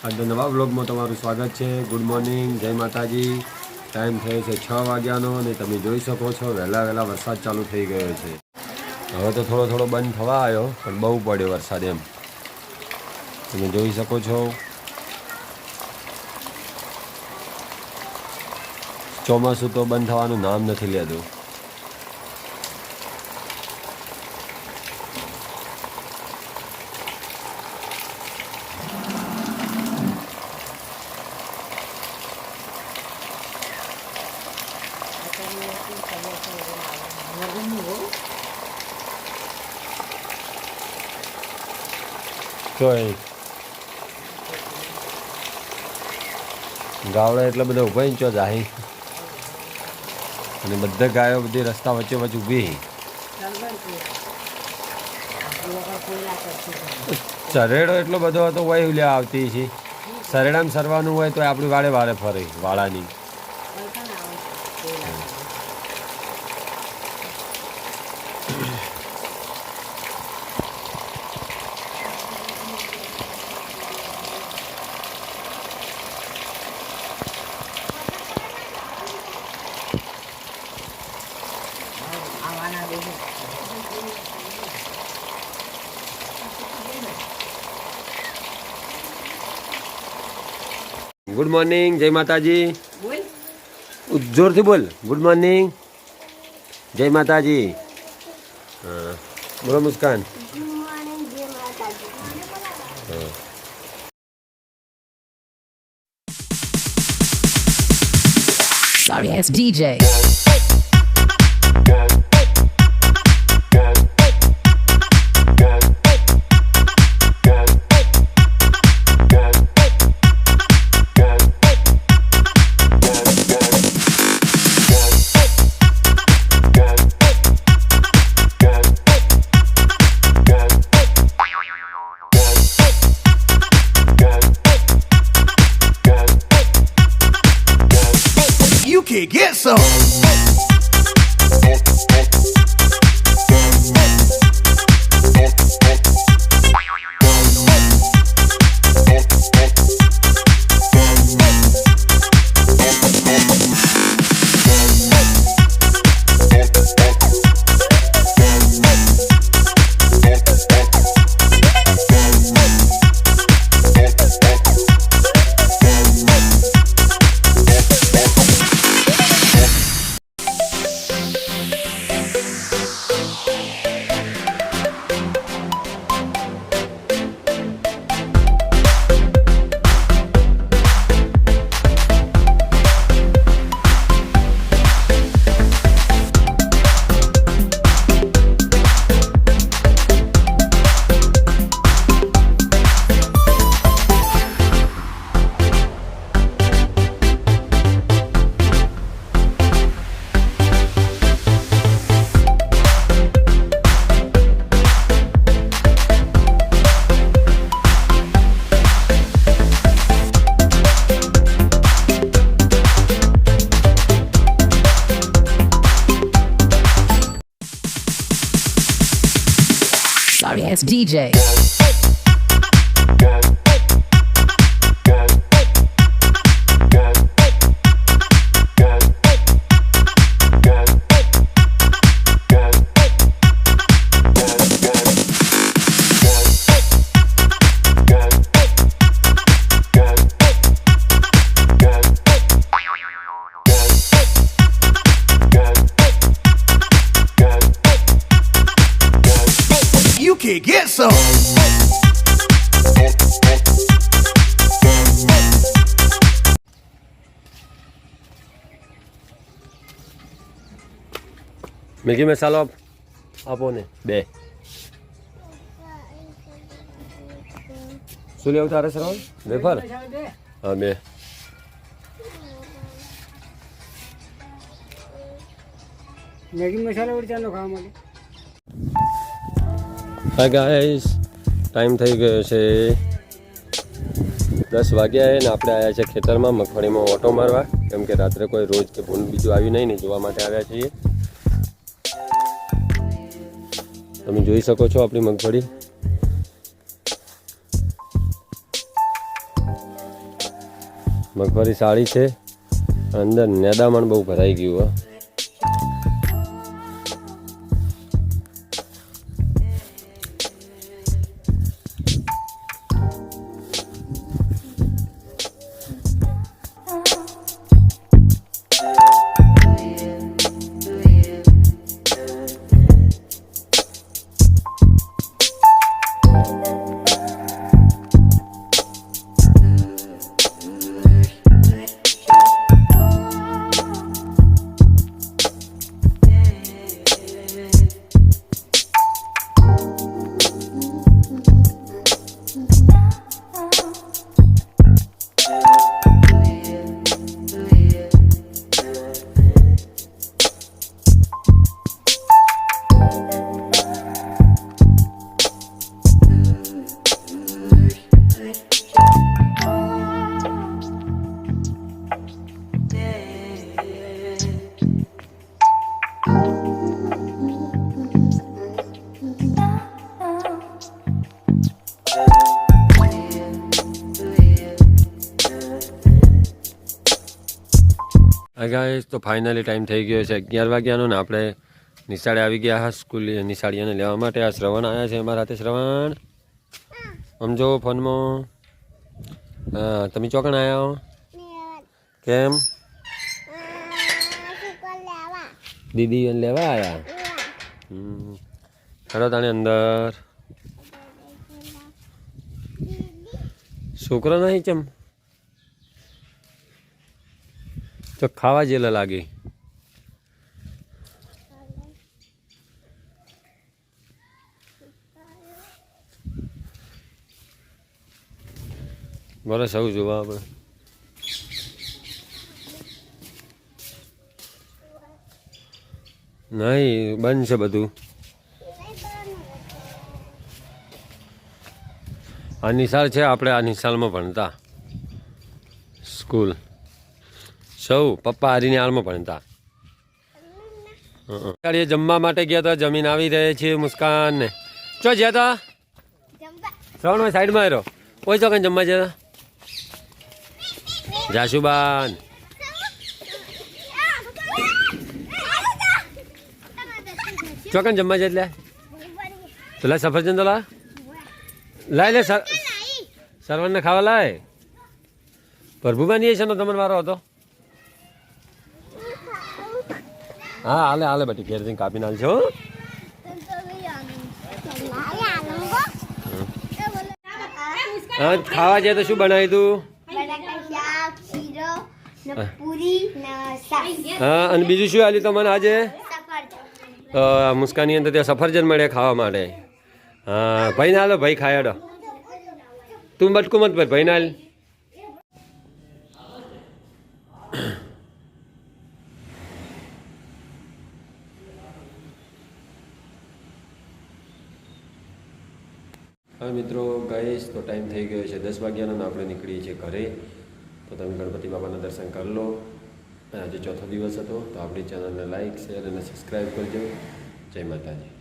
આજના નવા બ્લોગમાં તમારું સ્વાગત છે. ગુડ મોર્નિંગ, જય માતાજી. ટાઈમ થયો છે 6 વાગ્યાનો અને તમે જોઈ શકો છો વહેલા વરસાદ ચાલુ થઈ ગયો છે. હવે તો થોડો બંધ થવા આવ્યો પણ બહુ પડ્યો વરસાદ એમ તમે જોઈ શકો છો. ચોમાસું તો બંધ થવાનું નામ નથી લેતું. ગાવડા એટલે બધા ઊભા ચો જાય અને બધા ગાયો બધી રસ્તા વચ્ચે ઊભી. ચરેડો એટલો બધો હતો હોય ઉલ્યા આવતી છે. સરેડામાં સરવાનું હોય તો આપણી વાળે ફરે વાળાની. ગુડ મોર્નિંગ, જય માતાજી. જોરથી બોલ. ગુડ મોર્નિંગ, જય માતાજી. હા બોલો મુસ્કાન. Sorry, it's DJ. You can get some. Sorry, it's DJ. You can get some. Maggi મસાલો આપો ને 2. શું લેવું તારે સરળ વેફર? હા 2. મેગી મસાલા વળી ચાલો ખાવા માટે. હાય ગાઈસ, ટાઈમ થઈ ગયો છે 10 વાગ્યા ને આપણે આવ્યા છે ખેતરમાં મગફળીમાં ઓટો મારવા. કેમ કે રાત્રે કોઈ રોજ કે ભૂંડ બીજું આવ્યું નહીં ને જોવા માટે આવ્યા છીએ. તમે જોઈ શકો છો આપણી મગફળી. મગફળી સાળી છે, અંદર નેદામણ બહુ ભરાઈ ગયું હો. ગાઈસ તો ફાઇનલી ટાઈમ થઈ ગયો છે 11 વાગ્યાનો ને આપણે નિશાળે આવી ગયા હા. સ્કૂલ નિશાળીઓને લેવા માટે આ શ્રવણ આવ્યા છે અમારા હાથે. શ્રવણ સમજો ફોનમાં. હા તમે ચોકણ આવ્યા કેમ? દીદી લેવા આવ્યા. ખરો તાણે અંદર છોકરો નહીં ચમ તો ખાવા જેલા લાગે. બરાબર સૌ જોવા આપણે નહીં બંધ છે બધું. આ નિશાળ છે, આપણે આ નિશાળમાં ભણતા સ્કૂલ. સૌ પપ્પા હારીને હાલમાં ભણતા. જમવા માટે ગયા હતા, જમીન આવી રહે છે. મુસ્કાન ને ચો જ્યાં હતા શ્રવણ સાઈડમાં રહ્યો. કોઈ ચોકન જમવા જતા જાશુબાન ચોકન જમવા જાય એટલે તો લા સફરજન તો લાય લે સરવણને ખાવા લાય. પ્રભુબાની એ છે ને તમારો વારો હતો. હા હાલે હાલે બટી ઘેર જઈને કાપી નાલ છો. હા ખાવા જાય તો શું બનાવી તું? હા અને બીજું શું આલ્યું તમને આજે? મુસ્કાની અંદર ત્યાં સફરજન મળે ખાવા માટે. હા ભાઈ ના હાલો ભાઈ ખાયાડો. તું બટકું મત પર ભાઈ ના હાલ. હવે મિત્રો ગાઈસ તો ટાઈમ થઈ ગયો છે 10 વાગ્યાનો ને આપણે નીકળીએ છીએ ઘરે. તો તમે ગણપતિ બાપાના દર્શન કરી લો. આજે ચોથો દિવસ હતો તો આપણી ચેનલને લાઈક શેર અને સબસ્ક્રાઈબ કરજો. જય માતાજી.